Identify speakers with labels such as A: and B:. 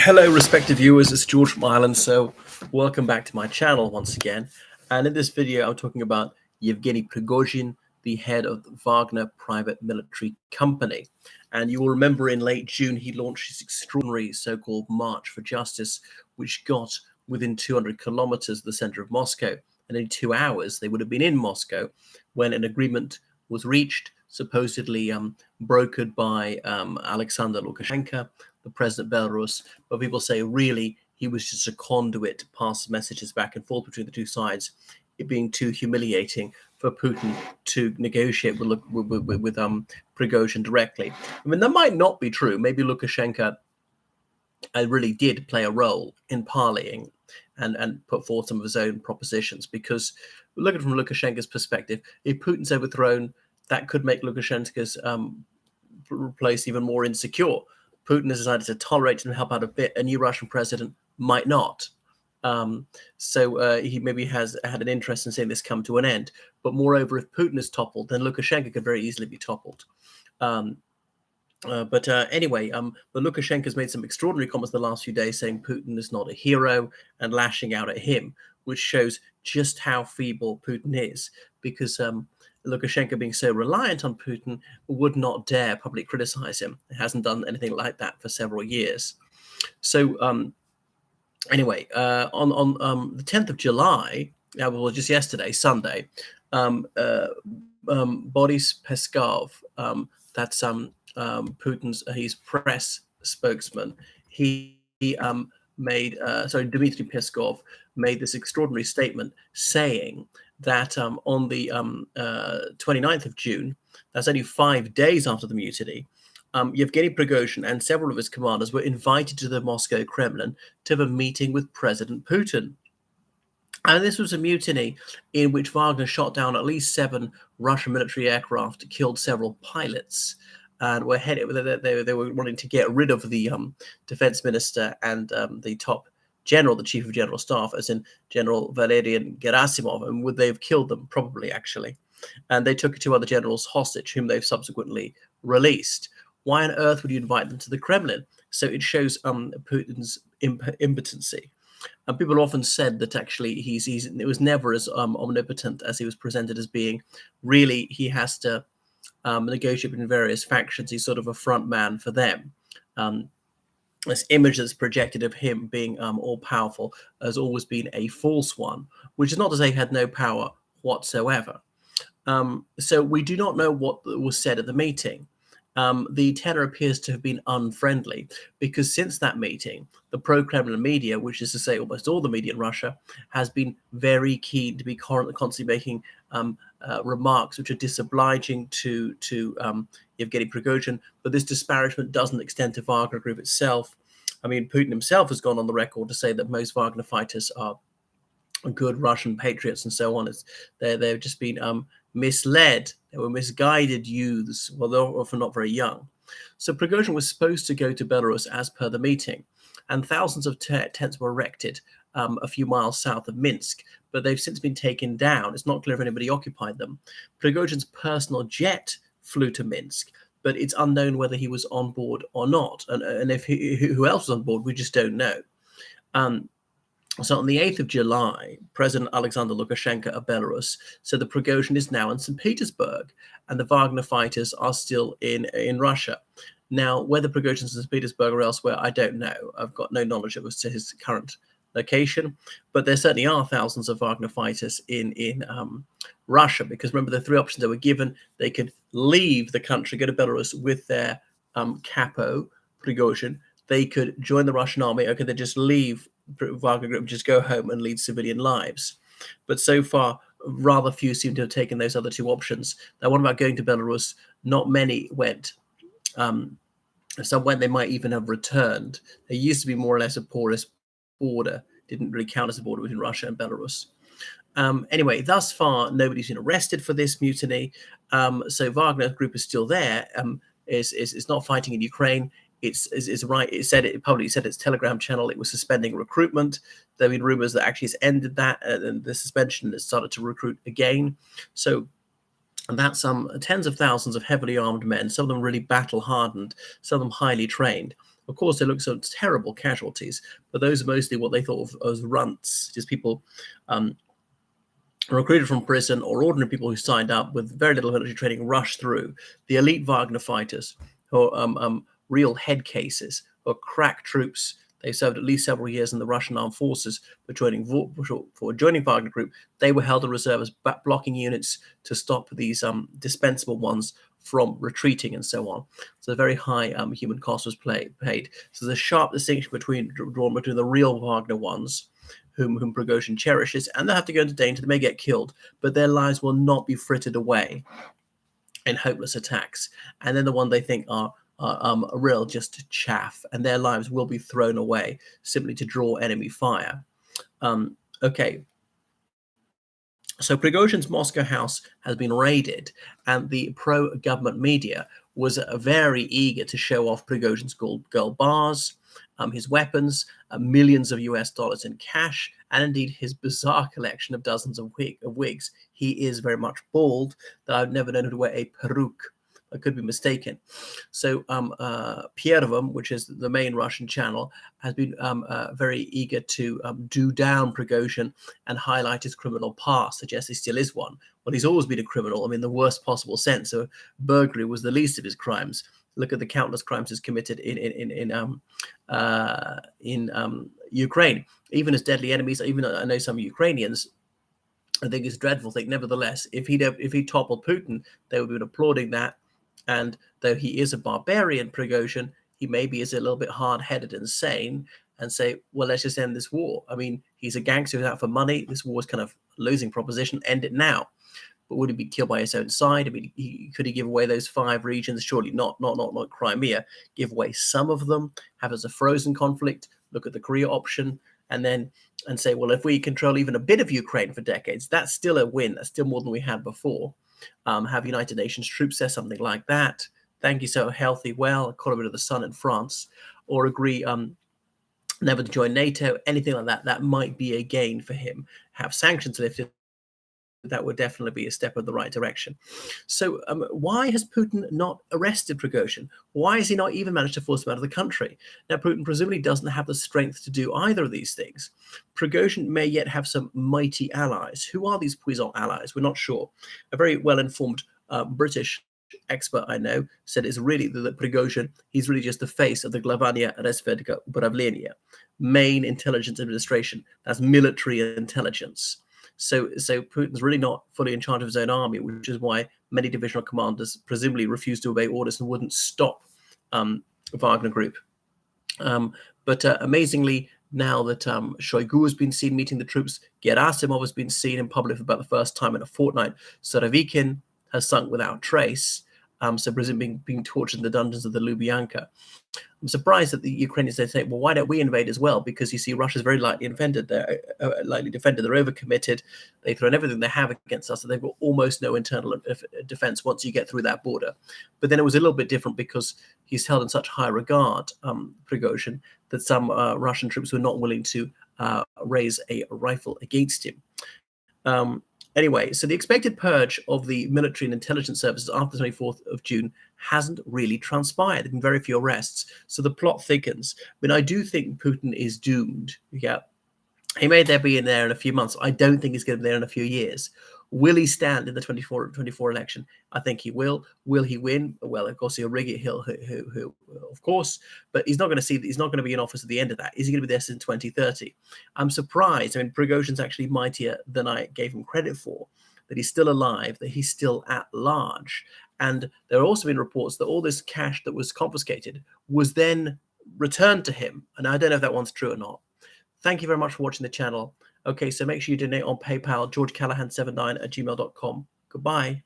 A: Hello, respected viewers. It's George from Ireland. So, welcome back to my channel once again. And in this video, I'm talking about Yevgeny Prigozhin, the head of the Wagner private military company. And you will remember in late June, he launched his extraordinary so-called March for Justice, which got within 200 kilometers of the center of Moscow. And in 2 hours, they would have been in Moscow when an agreement was reached, supposedly brokered by Alexander Lukashenko, the president of Belarus, but people say really he was just a conduit to pass messages back and forth between the two sides, it being too humiliating for Putin to negotiate with Prigozhin directly. I mean, that might not be true. Maybe Lukashenko really did play a role in parleying and put forth some of his own propositions, because looking from Lukashenko's perspective, if Putin's overthrown, that could make Lukashenko's place even more insecure. Putin has decided to tolerate and help out a bit. A new Russian president might not. So he maybe has had an interest in seeing this come to an end. But moreover, if Putin is toppled, then Lukashenko could very easily be toppled. Anyway, but Lukashenko has made some extraordinary comments the last few days saying Putin is not a hero and lashing out at him, which shows just how feeble Putin is, because Lukashenko, being so reliant on Putin, would not dare publicly criticize him. He hasn't done anything like that for several years. So anyway, on the 10th of July, well, just yesterday, Sunday, Boris Peskov, that's Putin's his press spokesman, Dmitry Peskov made this extraordinary statement saying that on the 29th of June, that's only 5 days after the mutiny, Yevgeny Prigozhin and several of his commanders were invited to the Moscow Kremlin to have a meeting with President Putin. And this was a mutiny in which Wagner shot down at least 7 Russian military aircraft, killed several pilots, and were headed. They were wanting to get rid of the defense minister and the top general, the chief of general staff, as in General Valerian Gerasimov, and would they have killed them? Probably, actually. And they took 2 other generals hostage, whom they've subsequently released. Why on earth would you invite them to the Kremlin? So it shows Putin's impotency. And people often said that actually it was never as omnipotent as he was presented as being. Really, he has to negotiate in various factions. He's sort of a front man for them. This image that's projected of him being all-powerful has always been a false one, which is not to say he had no power whatsoever. So we do not know what was said at the meeting. The tenor appears to have been unfriendly, because since that meeting, the pro-Kremlin media, which is to say almost all the media in Russia, has been very keen to be constantly making remarks which are disobliging to Yevgeny Prigozhin, but this disparagement doesn't extend to Wagner Group itself. I mean, Putin himself has gone on the record to say that most Wagner fighters are good Russian patriots and so on. They've just been misled. They were misguided youths. Well, they're often not very young. So Prigozhin was supposed to go to Belarus as per the meeting, and thousands of tents were erected a few miles south of Minsk, but they've since been taken down. It's not clear if anybody occupied them. Prigozhin's personal jet flew to Minsk, but it's unknown whether he was on board or not. And if who else was on board, we just don't know. So on the 8th of July, President Alexander Lukashenko of Belarus said that Prigozhin is now in St. Petersburg and the Wagner fighters are still in Russia. Now, whether Prigozhin's in St. Petersburg or elsewhere, I don't know. I've got no knowledge as to his current location, but there certainly are thousands of Wagner fighters in Russia, because remember the 3 options they were given. They could leave the country, go to Belarus with their capo, Prigozhin. They could join the Russian army, or could they just leave Wagner Group, just go home and lead civilian lives? But so far, rather few seem to have taken those other 2 options. Now, what about going to Belarus? Not many went. If some went, they might even have returned. There used to be more or less a porous border. Didn't really count as a border between Russia and Belarus. Anyway, thus far, nobody's been arrested for this mutiny. So Wagner Group is still there. Is not fighting in Ukraine. It's right. It publicly said its Telegram channel it was suspending recruitment. There have been rumors that actually it's ended that, and the suspension has started to recruit again. So And that's tens of thousands of heavily armed men, some of them really battle hardened, some of them highly trained. Of course, they look some terrible casualties, but those are mostly what they thought of as runts, just people um, recruited from prison or ordinary people who signed up with very little military training rushed through. The elite Wagner fighters, who are real head cases, or crack troops. They served at least several years in the Russian armed forces for joining Wagner Group. They were held in reserve as blocking units to stop these dispensable ones from retreating and so on. So a very high human cost was paid. So there's a sharp distinction drawn between the real Wagner ones, whom Prigozhin cherishes, and they have to go into danger. They may get killed, but their lives will not be frittered away in hopeless attacks. And then the one they think are real just chaff, and their lives will be thrown away simply to draw enemy fire. Okay. So Prigozhin's Moscow house has been raided, and the pro-government media was very eager to show off Prigozhin's gold bars, his weapons, millions of US dollars in cash, and indeed his bizarre collection of dozens of wigs. He is very much bald, though I've never known him to wear a peruke. I could be mistaken. So Pierovom, which is the main Russian channel, has been very eager to do down Prigozhin and highlight his criminal past, suggest he still is one. Well, he's always been a criminal, I mean, the worst possible sense. So burglary was the least of his crimes. Look at the countless crimes he's committed in Ukraine. Even as deadly enemies, even I know some Ukrainians, I think it's a dreadful thing. Nevertheless, if he toppled Putin, they would have been applauding that. And though he is a barbarian, Prigozhin, he maybe is a little bit hard-headed and sane and say, well, let's just end this war. I mean, he's a gangster who's out for money. This war is kind of a losing proposition. End it now. But would he be killed by his own side? I mean, could he give away those 5 regions? Surely not Crimea. Give away some of them, have as a frozen conflict, look at the Korea option, and say, well, if we control even a bit of Ukraine for decades, that's still a win. That's still more than we had before. Have United Nations troops say something like that. Thank you, so healthy, well, call a bit of the sun in France, or agree never to join NATO, anything like that. That might be a gain for him. Have sanctions lifted. That would definitely be a step in the right direction. So why has Putin not arrested Prigozhin? Why has he not even managed to force him out of the country? Now, Putin presumably doesn't have the strength to do either of these things. Prigozhin may yet have some mighty allies. Who are these puissant allies? We're not sure. A very well-informed British expert I know said it's really that Prigozhin, he's really just the face of the Glavanya Resvedka Upravlenia, main intelligence administration. That's military intelligence. So Putin's really not fully in charge of his own army, which is why many divisional commanders presumably refused to obey orders and wouldn't stop Wagner Group. But amazingly, now that Shoigu has been seen meeting the troops, Gerasimov has been seen in public for about the first time in a fortnight, Surovikin has sunk without trace, so presumably being tortured in the dungeons of the Lubyanka. I'm surprised that the Ukrainians, they say, well, why don't we invade as well? Because you see, Russia's very lightly defended. They're overcommitted. They've thrown everything they have against us. So they've got almost no internal defense once you get through that border. But then it was a little bit different because he's held in such high regard, Prigozhin, that some Russian troops were not willing to raise a rifle against him. Anyway, so the expected purge of the military and intelligence services after the 24th of June hasn't really transpired. There have been very few arrests. So the plot thickens. I mean, I do think Putin is doomed. Yeah. He may be in there in a few months. I don't think he's going to be there in a few years. Will he stand in the 24 election? I think he will. Will he win? Well, of course, he'll rig it. He'll of course, but he's not going to be in office at the end of that. Is he going to be there since 2030? I'm surprised. I mean, Prigozhin's actually mightier than I gave him credit for, that he's still alive, that he's still at large. And there have also been reports that all this cash that was confiscated was then returned to him. And I don't know if that one's true or not. Thank you very much for watching the channel. Okay, so make sure you donate on PayPal, georgecallahan79@gmail.com. Goodbye.